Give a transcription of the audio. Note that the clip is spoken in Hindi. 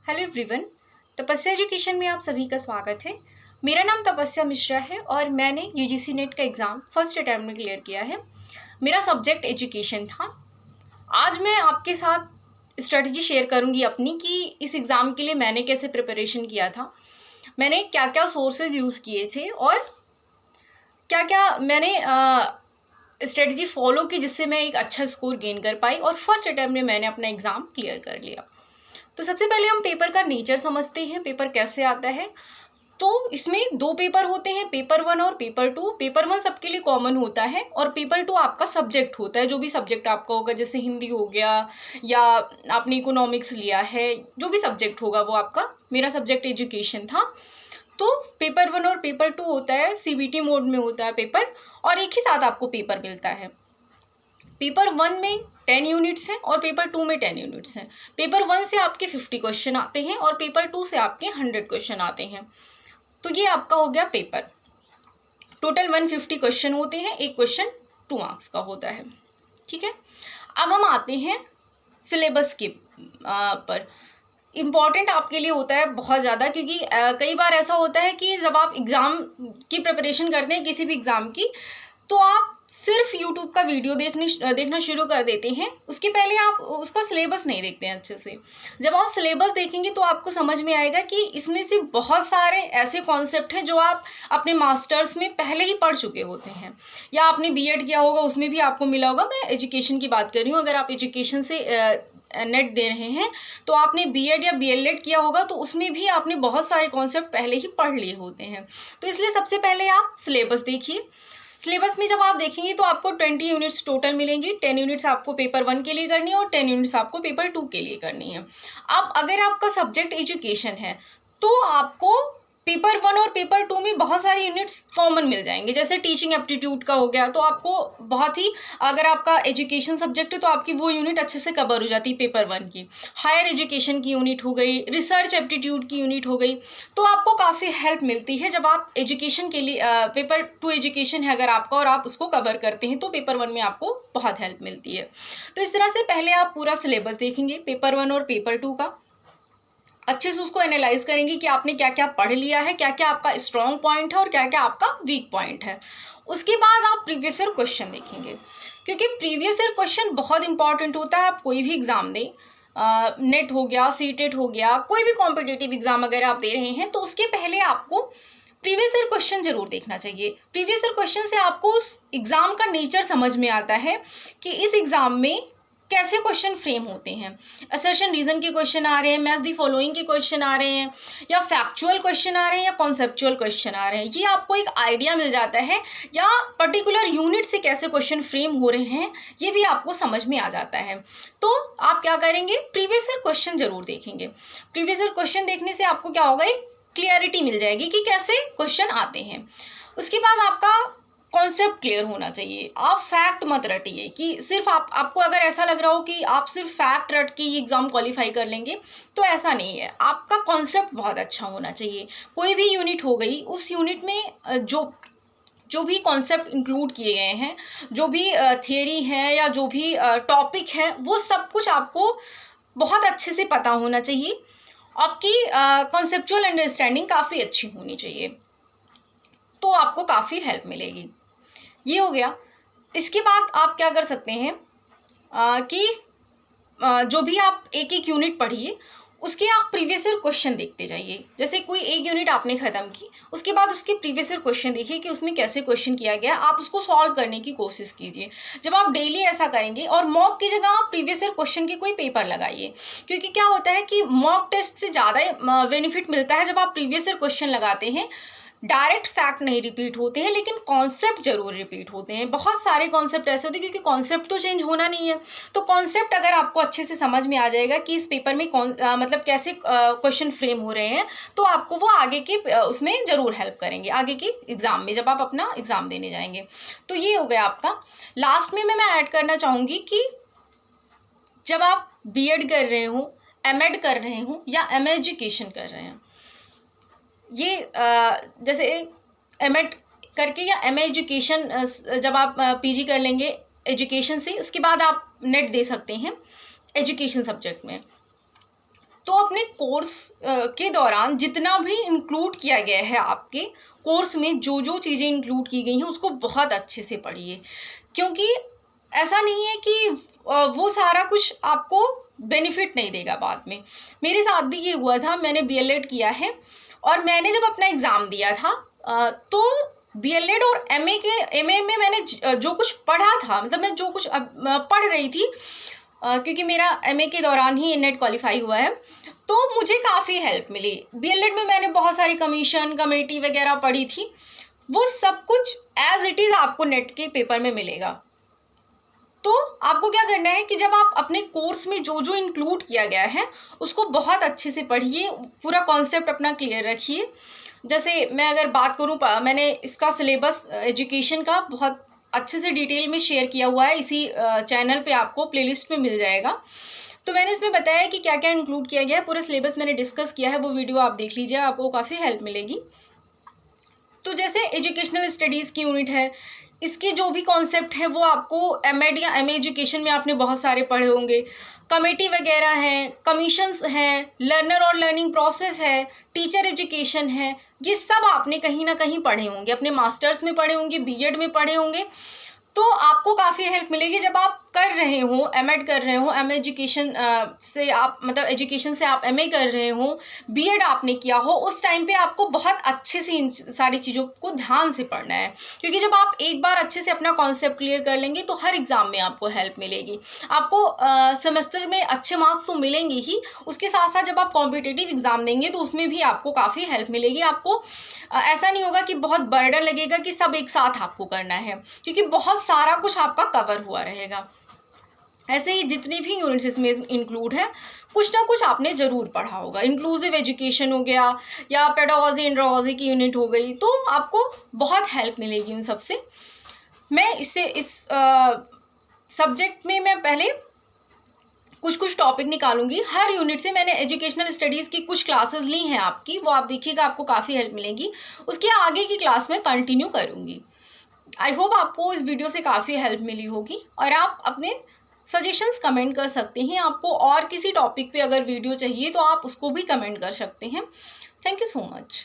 हेलो एवरीवन, तपस्या एजुकेशन में आप सभी का स्वागत है। मेरा नाम तपस्या मिश्रा है और मैंने यूजीसी नेट का एग्ज़ाम फर्स्ट अटैम्प्ट में क्लियर किया है। मेरा सब्जेक्ट एजुकेशन था। आज मैं आपके साथ स्ट्रेटजी शेयर करूंगी अपनी कि इस एग्ज़ाम के लिए मैंने कैसे प्रिपरेशन किया था, मैंने क्या क्या सोर्सेज यूज़ किए थे और क्या क्या मैंने स्ट्रेटजी फॉलो की जिससे मैं एक अच्छा स्कोर गेन कर पाई और फर्स्ट अटैम्प्ट में मैंने अपना एग्ज़ाम क्लियर कर लिया। तो सबसे पहले हम पेपर का नेचर समझते हैं, पेपर कैसे आता है। तो इसमें दो पेपर होते हैं, पेपर 1 और पेपर 2। पेपर 1 सबके लिए कॉमन होता है और पेपर 2 आपका सब्जेक्ट होता है, जो भी सब्जेक्ट आपका होगा, जैसे हिंदी हो गया या आपने इकोनॉमिक्स लिया है, जो भी सब्जेक्ट होगा वो आपका। मेरा सब्जेक्ट एजुकेशन था। तो पेपर 1 और पेपर 2 होता है, सीबीटी मोड में होता है पेपर, और एक ही साथ आपको पेपर मिलता है। पेपर 1 में 10 यूनिट्स हैं और पेपर 2 में 10 यूनिट्स हैं। पेपर 1 से आपके 50 क्वेश्चन आते हैं और पेपर 2 से आपके 100 क्वेश्चन आते हैं। तो ये आपका हो गया पेपर। टोटल 150 क्वेश्चन होते हैं, एक क्वेश्चन 2 मार्क्स का होता है। ठीक है, अब हम आते हैं सिलेबस के पर। इम्पॉर्टेंट आपके लिए होता है बहुत ज़्यादा, क्योंकि कई बार ऐसा होता है कि जब आप एग्ज़ाम की प्रिपरेशन करते हैं किसी भी एग्ज़ाम की, तो आप सिर्फ यूट्यूब का वीडियो देखना शुरू कर देते हैं। उसके पहले आप उसका सिलेबस नहीं देखते हैं अच्छे से। जब आप सिलेबस देखेंगे तो आपको समझ में आएगा कि इसमें से बहुत सारे ऐसे कॉन्सेप्ट हैं जो आप अपने मास्टर्स में पहले ही पढ़ चुके होते हैं, या आपने बीएड किया होगा उसमें भी आपको मिला होगा। मैं एजुकेशन की बात कर रही हूँ। अगर आप एजुकेशन से नेट दे रहे हैं तो आपने बीएड या बीएलएड किया होगा, तो उसमें भी आपने बहुत सारे कॉन्सेप्ट पहले ही पढ़ लिए होते हैं। तो इसलिए सबसे पहले आप सिलेबस देखिए। सिलेबस में जब आप देखेंगे तो आपको 20 यूनिट्स टोटल मिलेंगी। 10 यूनिट्स आपको पेपर 1 के लिए करनी है और 10 यूनिट्स आपको पेपर 2 के लिए करनी है। अब अगर आपका सब्जेक्ट एजुकेशन है तो आपको पेपर 1 और पेपर 2 में बहुत सारे यूनिट्स कॉमन मिल जाएंगे। जैसे टीचिंग एप्टीट्यूड का हो गया, तो आपको बहुत ही, अगर आपका एजुकेशन सब्जेक्ट है तो आपकी वो यूनिट अच्छे से कवर हो जाती है पेपर 1 की। हायर एजुकेशन की यूनिट हो गई, रिसर्च एप्टीट्यूड की यूनिट हो गई, तो आपको काफ़ी हेल्प मिलती है जब आप एजुकेशन के लिए पेपर 2 एजुकेशन है अगर आपका और आप उसको कवर करते हैं तो पेपर 1 में आपको बहुत हेल्प मिलती है। तो इस तरह से पहले आप पूरा सिलेबस देखेंगे पेपर 1 और पेपर 2 का, अच्छे से उसको एनालाइज करेंगे कि आपने क्या क्या पढ़ लिया है, क्या क्या आपका स्ट्रॉन्ग पॉइंट है और क्या क्या आपका वीक पॉइंट है। उसके बाद आप प्रीवियस ईयर क्वेश्चन देखेंगे, क्योंकि प्रीवियस ईयर क्वेश्चन बहुत इंपॉर्टेंट होता है। आप कोई भी एग्ज़ाम दें, नेट हो गया, सीटेट हो गया, कोई भी कॉम्पिटिटिव एग्ज़ाम अगर आप दे रहे हैं तो उसके पहले आपको प्रीवियस ईयर क्वेश्चन जरूर देखना चाहिए। प्रीवियस ईयर क्वेश्चन से आपको उस एग्ज़ाम का नेचर समझ में आता है कि इस एग्ज़ाम में कैसे क्वेश्चन फ्रेम होते हैं। असर्शन रीजन के क्वेश्चन आ रहे हैं, मैच दी फॉलोइंग के क्वेश्चन आ रहे हैं, या फैक्चुअल क्वेश्चन आ रहे हैं, या कॉन्सेप्चुअल क्वेश्चन आ रहे हैं। ये आपको एक आइडिया मिल जाता है, या पर्टिकुलर यूनिट से कैसे क्वेश्चन फ्रेम हो रहे हैं ये भी आपको समझ में आ जाता है। तो आप क्या करेंगे, प्रीवियस ईयर क्वेश्चन जरूर देखेंगे। प्रीवियस ईयर क्वेश्चन देखने से आपको क्या होगा, एक क्लियरिटी मिल जाएगी कि कैसे क्वेश्चन आते हैं। उसके बाद आपका कॉन्सेप्ट क्लियर होना चाहिए। आप फैक्ट मत रटिए कि सिर्फ आपको अगर ऐसा लग रहा हो कि आप सिर्फ फैक्ट रट के ये एग्ज़ाम क्वालिफाई कर लेंगे, तो ऐसा नहीं है। आपका कॉन्सेप्ट बहुत अच्छा होना चाहिए। कोई भी यूनिट हो गई, उस यूनिट में जो भी कॉन्सेप्ट इंक्लूड किए गए हैं, जो भी थियरी है या जो भी टॉपिक है, वो सब कुछ आपको बहुत अच्छे से पता होना चाहिए। आपकी कॉन्सेप्चुअल अंडरस्टैंडिंग काफ़ी अच्छी होनी चाहिए, तो आपको काफ़ी हेल्प मिलेगी। ये हो गया। इसके बाद आप क्या कर सकते हैं कि जो भी आप एक एक यूनिट पढ़िए, उसके आप प्रीवियस ईयर क्वेश्चन देखते जाइए। जैसे कोई एक यूनिट आपने ख़त्म की, उसके बाद उसके प्रीवियस ईयर क्वेश्चन देखिए कि उसमें कैसे क्वेश्चन किया गया, आप उसको सॉल्व करने की कोशिश कीजिए। जब आप डेली ऐसा करेंगे, और मॉक की जगह आप प्रीवियस ईयर क्वेश्चन के कोई पेपर लगाइए, क्योंकि क्या होता है कि मॉक टेस्ट से ज़्यादा बेनिफिट मिलता है जब आप प्रीवियस ईयर क्वेश्चन लगाते हैं। डायरेक्ट फैक्ट नहीं रिपीट होते हैं, लेकिन कॉन्सेप्ट जरूर रिपीट होते हैं। बहुत सारे कॉन्सेप्ट ऐसे होते हैं, क्योंकि कॉन्सेप्ट तो चेंज होना नहीं है। तो कॉन्सेप्ट अगर आपको अच्छे से समझ में आ जाएगा कि इस पेपर में मतलब कैसे क्वेश्चन फ्रेम हो रहे हैं, तो आपको वो आगे के उसमें ज़रूर हेल्प करेंगे, आगे के एग्ज़ाम में जब आप अपना एग्ज़ाम देने जाएंगे। तो ये हो गया आपका। लास्ट में मैं ऐड करना चाहूँगी कि जब आप बीएड कर रहे हो, एमएड कर रहे हो, या एमए एजुकेशन कर रहे हैं, ये जैसे एमएड करके या एमए एजुकेशन, जब आप पीजी कर लेंगे एजुकेशन से, उसके बाद आप नेट दे सकते हैं एजुकेशन सब्जेक्ट में। तो अपने कोर्स के दौरान जितना भी इंक्लूड किया गया है, आपके कोर्स में जो जो चीज़ें इंक्लूड की गई हैं उसको बहुत अच्छे से पढ़िए, क्योंकि ऐसा नहीं है कि वो सारा कुछ आपको बेनिफिट नहीं देगा बाद में। मेरे साथ भी ये हुआ था, मैंने बीएलएड किया है और मैंने जब अपना एग्ज़ाम दिया था तो बीएलएड और एमए में मैंने जो कुछ पढ़ा था, मतलब मैं जो कुछ पढ़ रही थी, क्योंकि मेरा एमए के दौरान ही नेट क्वालिफाई हुआ है, तो मुझे काफ़ी हेल्प मिली। बीएलएड में मैंने बहुत सारी कमीशन कमेटी वगैरह पढ़ी थी, वो सब कुछ एज इट इज़ आपको नेट के पेपर में मिलेगा। तो आपको क्या करना है कि जब आप अपने कोर्स में जो जो इंक्लूड किया गया है उसको बहुत अच्छे से पढ़िए, पूरा कॉन्सेप्ट अपना क्लियर रखिए। जैसे मैं अगर बात करूँ, मैंने इसका सिलेबस एजुकेशन का बहुत अच्छे से डिटेल में शेयर किया हुआ है, इसी चैनल पे आपको प्लेलिस्ट में मिल जाएगा। तो मैंने इसमें बताया कि क्या क्या इंक्लूड किया गया है, पूरा सिलेबस मैंने डिस्कस किया है, वो वीडियो आप देख लीजिए, आपको काफ़ी हेल्प मिलेगी। तो जैसे एजुकेशनल स्टडीज़ की यूनिट है, इसके जो भी कॉन्सेप्ट है वो आपको एमएड या एमए एजुकेशन में आपने बहुत सारे पढ़े होंगे। कमेटी वगैरह हैं, कमीशंस हैं, लर्नर और लर्निंग प्रोसेस है, टीचर एजुकेशन है, ये सब आपने कहीं ना कहीं पढ़े होंगे, अपने मास्टर्स में पढ़े होंगे, बीएड में पढ़े होंगे। तो आपको काफ़ी हेल्प मिलेगी जब आप कर रहे हो, एमएड कर रहे हो, एमए एजुकेशन से आप मतलब एजुकेशन से आप एमए कर रहे हो, बीएड आपने किया हो, उस टाइम पे आपको बहुत अच्छे से इन सारी चीज़ों को ध्यान से पढ़ना है, क्योंकि जब आप एक बार अच्छे से अपना कॉन्सेप्ट क्लियर कर लेंगे तो हर एग्ज़ाम में आपको हेल्प मिलेगी। आपको सेमेस्टर में अच्छे मार्क्स तो मिलेंगे ही, उसके साथ साथ जब आप कॉम्पिटिटिव एग्ज़ाम देंगे तो उसमें भी आपको काफ़ी हेल्प मिलेगी। आपको ऐसा नहीं होगा कि बहुत बर्डन लगेगा कि सब एक साथ आपको करना है, क्योंकि बहुत सारा कुछ आपका कवर हुआ रहेगा। ऐसे ही जितनी भी यूनिट्स इसमें इंक्लूड है, कुछ ना कुछ आपने ज़रूर पढ़ा होगा। इंक्लूसिव एजुकेशन हो गया या पेडागोजी एंड्रोगोजी की यूनिट हो गई, तो आपको बहुत हेल्प मिलेगी उन सब से। मैं इस सब्जेक्ट में मैं पहले कुछ टॉपिक निकालूंगी, हर यूनिट से मैंने एजुकेशनल स्टडीज़ की कुछ क्लासेस ली हैं आपकी, वो आप देखिएगा, आपको काफ़ी हेल्प मिलेगी। उसके आगे की क्लास में कंटिन्यू करूँगी। आई होप आपको इस वीडियो से काफ़ी हेल्प मिली होगी और आप अपने सजेशंस कमेंट कर सकते हैं। आपको और किसी टॉपिक पे अगर वीडियो चाहिए तो आप उसको भी कमेंट कर सकते हैं। Thank you so much.